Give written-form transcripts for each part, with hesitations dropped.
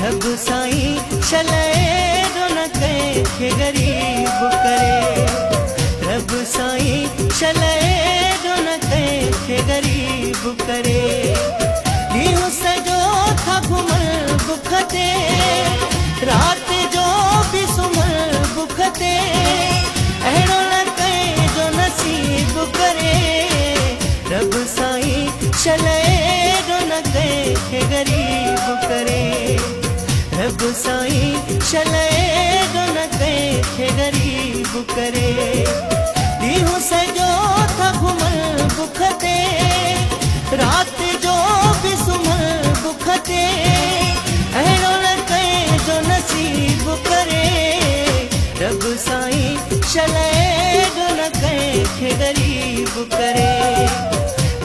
रब साईं शलैरो न कंहिंखे ग़रीब करे। रब साईं शलैरो न कंहिंखे ग़रीब करे। ॾींहुं सॼो था घुमण बुख ते, राति जो बि सुम्हण बुख ते, अहिड़ो न कंहिंजो नसीब करे। रब साईं शलैरो न कंहिंखे ग़रीब करे। रब साईं शलैरो न कंहिंखे ग़रीब करे। ॾींहुं सॼो था घुमण बुख ते, राति जो बि सुम्हण बुख ते, अहिड़ो न कंहिंजो नसीब करे। रब साईं शलैरो न कंहिंखे ग़रीब करे।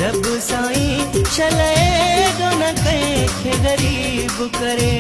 रब साईं शलैरो न कंहिंखे ग़रीब करे।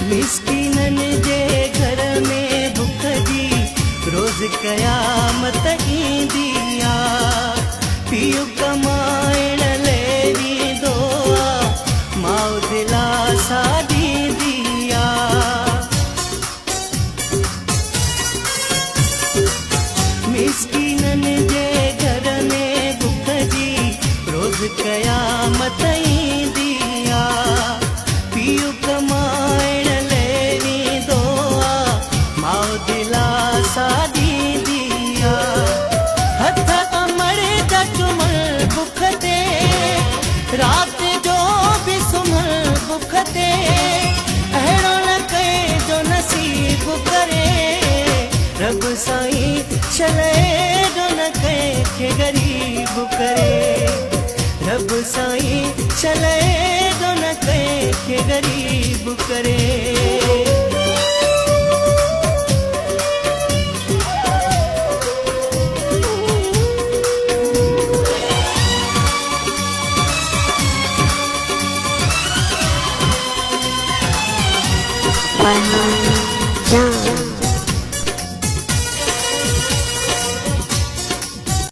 मिस्कीननि जे घर में बुख जी रोज़ क़यामत ईंदी आ। पीउ कमाइण लाइ ॾींदो आ, माउ दिलासा ॾींदी आ। मिस्कीननि जे घर में बुख जी रोज़ क़यामत ईंदी आ। पीउ कमाइण दिलासा ॾींदी आ। हथ अमड़ जा चुमण बुख ते, राति जो बि सुम्हण बुख ते, अहिड़ो न कंहिंजो नसीब करे। रब साईं शलैरो न कंहिंखे ग़रीब करे। रब साईं शलैरो न कंहिंखे ग़रीब करे। Jump.